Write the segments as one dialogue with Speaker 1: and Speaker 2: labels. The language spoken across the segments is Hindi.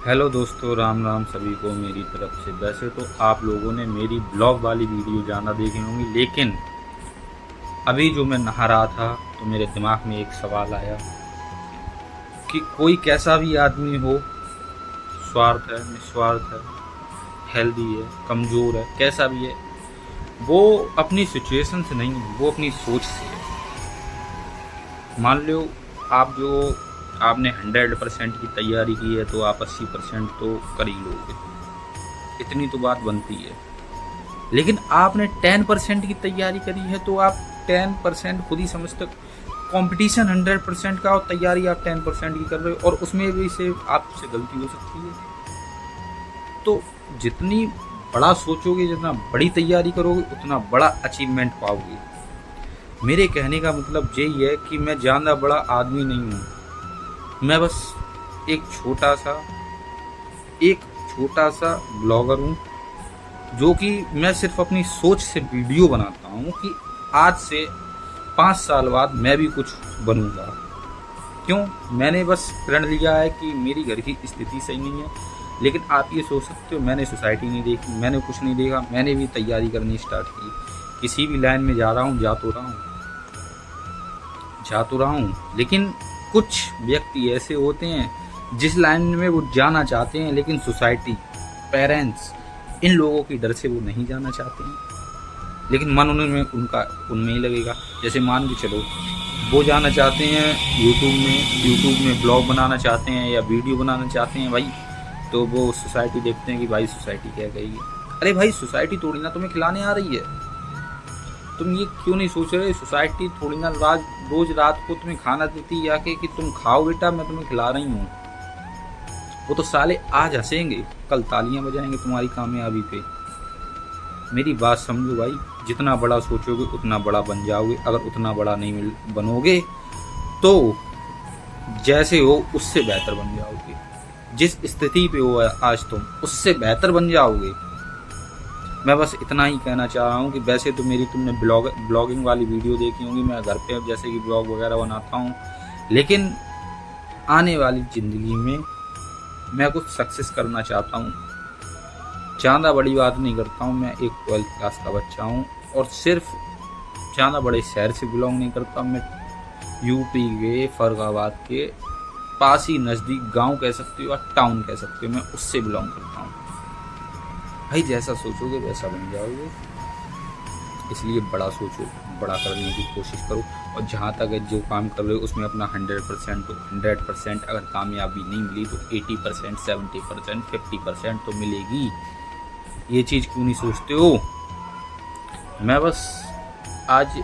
Speaker 1: हेलो दोस्तों, राम राम सभी को मेरी तरफ से। वैसे तो आप लोगों ने मेरी ब्लॉग वाली वीडियो ज़्यादा देखी होंगी, लेकिन अभी जो मैं नहा रहा था तो मेरे दिमाग में एक सवाल आया कि कोई कैसा भी आदमी हो, स्वार्थ है, निस्वार्थ है, हेल्दी है, कमज़ोर है, कैसा भी है, वो अपनी सिचुएशन से नहीं, वो अपनी सोच से है। मान लो आप जो आपने 100% की तैयारी की है तो आप 80% तो कर ही लोगे, इतनी तो बात बनती है। लेकिन आपने 10% की तैयारी करी है तो आप 10% खुद ही समझते। कंपटीशन 100% का और तैयारी आप 10% की कर रहे हो और उसमें भी से आपसे गलती हो सकती है। तो जितनी बड़ा सोचोगे, जितना बड़ी तैयारी करोगे, उतना बड़ा अचीवमेंट पाओगे। मेरे कहने का मतलब यही है कि मैं ज़्यादा बड़ा आदमी नहीं हूँ। मैं बस एक एक छोटा सा ब्लॉगर हूँ, जो कि मैं सिर्फ अपनी सोच से वीडियो बनाता हूँ कि आज से 5 साल बाद मैं भी कुछ बनूंगा। क्यों? मैंने बस प्रण लिया है कि मेरी घर की स्थिति सही नहीं है। लेकिन आप ये सोच सकते हो, मैंने सोसाइटी नहीं देखी, मैंने कुछ नहीं देखा, मैंने भी तैयारी करनी स्टार्ट की। किसी भी लाइन में जा रहा हूँ, जा तो रहा हूँ, लेकिन कुछ व्यक्ति ऐसे होते हैं जिस लाइन में वो जाना चाहते हैं, लेकिन सोसाइटी, पेरेंट्स, इन लोगों की डर से वो नहीं जाना चाहते हैं, लेकिन मन उनमें ही लगेगा। जैसे मान के चलो, वो जाना चाहते हैं यूट्यूब में ब्लॉग बनाना चाहते हैं या वीडियो बनाना चाहते हैं भाई, तो वो सोसाइटी देखते हैं कि भाई सोसाइटी क्या कहेगी। अरे भाई, सोसाइटी थोड़ी ना तुम्हें खिलाने आ रही है। तुम ये क्यों नहीं सोच रहे, सोसाइटी थोड़ी ना रोज रात को तुम्हें खाना देती या कि तुम खाओ बेटा, मैं तुम्हें खिला रही हूँ। वो तो साले आज हंसेंगे, कल तालियां बजाएंगे तुम्हारी कामयाबी पे। मेरी बात समझो भाई, जितना बड़ा सोचोगे उतना बड़ा बन जाओगे। अगर उतना बड़ा नहीं बनोगे तो जैसे हो उससे बेहतर बन जाओगे। जिस स्थिति पे हो आज तुम, उससे बेहतर बन जाओगे। मैं बस इतना ही कहना चाह रहा हूँ कि वैसे तो तुमने ब्लॉगिंग वाली वीडियो देखी होंगी, मैं घर पे जैसे कि ब्लॉग वगैरह बनाता हूँ, लेकिन आने वाली ज़िंदगी में मैं कुछ सक्सेस करना चाहता हूँ। ज़्यादा बड़ी बात नहीं करता हूँ, मैं एक 12th क्लास का बच्चा हूँ और सिर्फ ज़्यादा बड़े शहर से बिलोंग नहीं करता। मैं यूपी के फर्रुखाबाद के पास ही नज़दीक गांव कह सकते हो या टाउन कह सकते हो, मैं उससे बिलोंग करता हूँ। भाई, जैसा सोचोगे वैसा बन जाओगे। इसलिए बड़ा सोचो, बड़ा करने की कोशिश करो, और जहाँ तक जो काम कर रहे हो उसमें अपना 100% तो 100%। अगर कामयाबी नहीं मिली तो 80%, 70%, 50% तो मिलेगी। ये चीज़ क्यों नहीं सोचते हो? मैं बस आज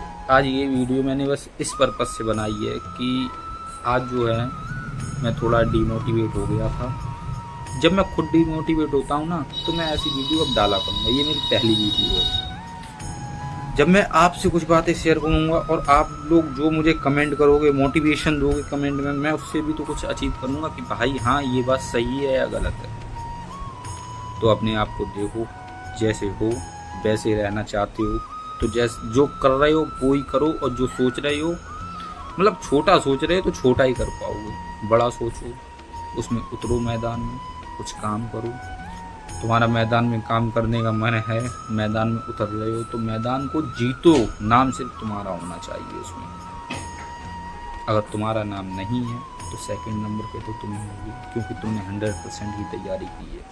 Speaker 1: ये वीडियो मैंने बस इस पर्पज़ से बनाई है कि आज जो है मैं थोड़ा डीमोटिवेट हो गया था। जब मैं खुद डीमोटिवेट होता हूँ ना, तो मैं ऐसी वीडियो अब डाला करूँगा। ये मेरी पहली वीडियो है। जब मैं आपसे कुछ बातें शेयर करूँगा और आप लोग जो मुझे कमेंट करोगे, मोटिवेशन दोगे कमेंट में, मैं उससे भी तो कुछ अचीव करूँगा कि भाई हाँ, ये बात सही है या गलत है। तो अपने आप को देखो, जैसे हो वैसे रहना चाहते हो तो जैसे जो कर रहे हो वो ही करो, और जो सोच रहे हो, मतलब छोटा सोच रहे हो तो छोटा ही कर पाओगे। बड़ा सोचो, उसमें उतरो, मैदान में कुछ काम करो। तुम्हारा मैदान में काम करने का मन है, मैदान में उतर रहे हो तो मैदान को जीतो। नाम सिर्फ तुम्हारा होना चाहिए उसमें। अगर तुम्हारा नाम नहीं है तो सेकंड नंबर पे तो तुम होगी, क्योंकि तुमने 100% की तैयारी की है,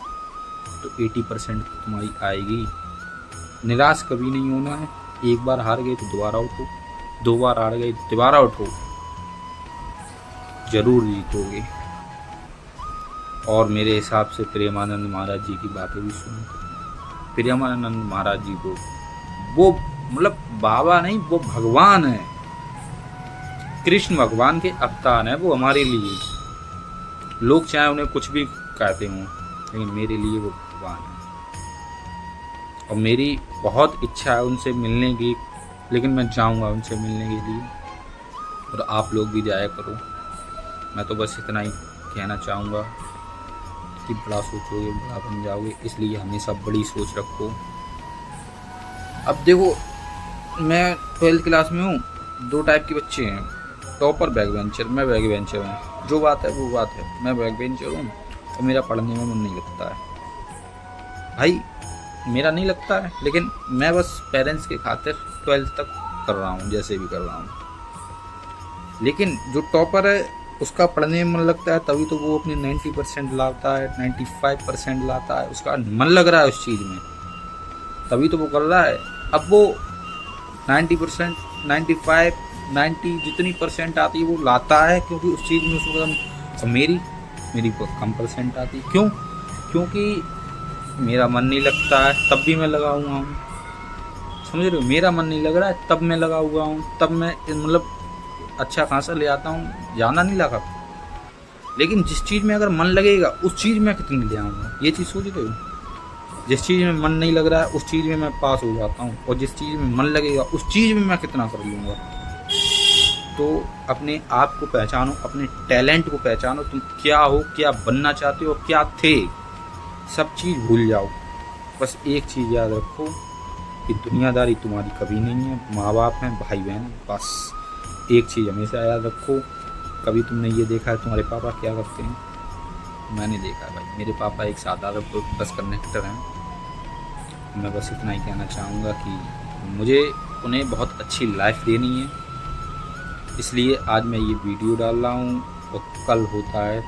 Speaker 1: तो 80% तो तुम्हारी आएगी। निराश कभी नहीं होना है। एक बार हार गए तो दोबारा उठो, 2 बार हार गए तो दोबारा उठो, जरूर जीतोगे। और मेरे हिसाब से प्रेमानंद महाराज जी की बातें भी सुनो। प्रेमानंद महाराज जी को, वो मतलब बाबा नहीं, वो भगवान है, कृष्ण भगवान के अवतार है वो हमारे लिए। लोग चाहे उन्हें कुछ भी कहते हों, लेकिन मेरे लिए वो भगवान है। और मेरी बहुत इच्छा है उनसे मिलने की, लेकिन मैं जाऊंगा उनसे मिलने के लिए, और आप लोग भी जाया करो। मैं तो बस इतना ही कहना चाहूँगा कि बड़ा सोचोगे बड़ा बन जाओगे, इसलिए हमेशा बड़ी सोच रखो। अब देखो, मैं 12th क्लास में हूँ, 2 टाइप के बच्चे हैं, टॉपर, बैक बेंचर। मैं बैक बेंचर हूँ। जो बात है वो बात है, मैं बैक बेंचर हूँ। और मेरा पढ़ने में मन नहीं लगता है। भाई मेरा नहीं लगता है, लेकिन मैं बस पेरेंट्स के खातिर 12th तक कर रहा हूँ, जैसे भी कर रहा हूँ। लेकिन जो टॉपर है उसका पढ़ने में मन लगता है, तभी तो वो अपनी 90% लाता है, 95% लाता है, उसका मन लग रहा है उस चीज़ में, तभी तो वो कर रहा है। अब वो 90%, 95, 90 जितनी परसेंट आती है वो लाता है, क्योंकि उस चीज़ में उसको मेरी कम परसेंट आती है। क्यों? क्योंकि मेरा मन नहीं लगता है, तब भी मैं लगा हुआ हूँ। समझ रहे हो? मेरा मन नहीं लग रहा है तब मैं लगा हुआ हूँ, तब मैं मतलब अच्छा खासा ले आता हूँ, ज़्यादा नहीं लगा। लेकिन जिस चीज़ में अगर मन लगेगा उस चीज़ में कितनी ले आऊँगा, ये चीज़ सोच रहे हो? जिस चीज़ में मन नहीं लग रहा है उस चीज़ में मैं पास हो जाता हूँ, और जिस चीज़ में मन लगेगा उस चीज़ में मैं कितना कर लूँगा। तो अपने आप को पहचानो, अपने टैलेंट को पहचानो, तुम क्या हो, क्या बनना चाहते हो, क्या थे, सब चीज़ भूल जाओ। बस एक चीज़ याद रखो कि दुनियादारी तुम्हारी कभी नहीं है, माँ बाप हैं, भाई बहन, बस एक चीज़ हमेशा याद रखो। कभी तुमने ये देखा है तुम्हारे पापा क्या करते हैं? मैंने देखा है भाई, मेरे पापा एक साधारण बस कंडक्टर हैं। मैं बस इतना ही कहना चाहूँगा कि मुझे उन्हें बहुत अच्छी लाइफ देनी है, इसलिए आज मैं ये वीडियो डाल रहा हूँ। और कल होता है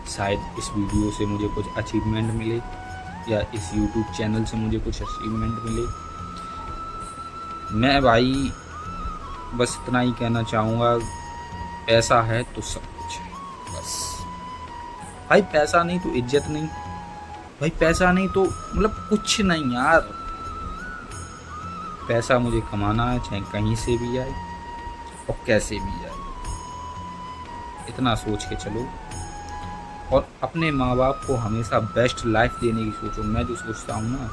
Speaker 1: शायद इस वीडियो से मुझे कुछ अचीवमेंट मिले, या इस YouTube चैनल से मुझे कुछ अचीवमेंट मिले। मैं भाई बस इतना ही कहना चाहूँगा, पैसा है तो सब कुछ है, बस। भाई पैसा नहीं तो इज्जत नहीं, भाई पैसा नहीं तो मतलब कुछ नहीं यार। पैसा मुझे कमाना है, चाहे कहीं से भी आए और कैसे भी आए, इतना सोच के चलो। और अपने माँ बाप को हमेशा बेस्ट लाइफ देने की सोचो। मैं जो सोचता हूँ ना,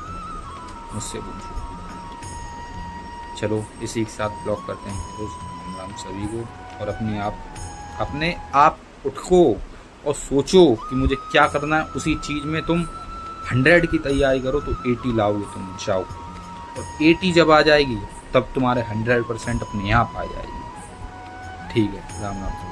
Speaker 1: मुझसे पूछो। चलो इसी के साथ ब्लॉग करते हैं राम सभी को। और अपने आप उठो और सोचो कि मुझे क्या करना है। उसी चीज़ में तुम 100 की तैयारी करो तो 80 लाओगे तुम, जाओ। और 80 जब आ जाएगी तब तुम्हारे 100% अपने आप आ जाएगी। ठीक है, राम राम।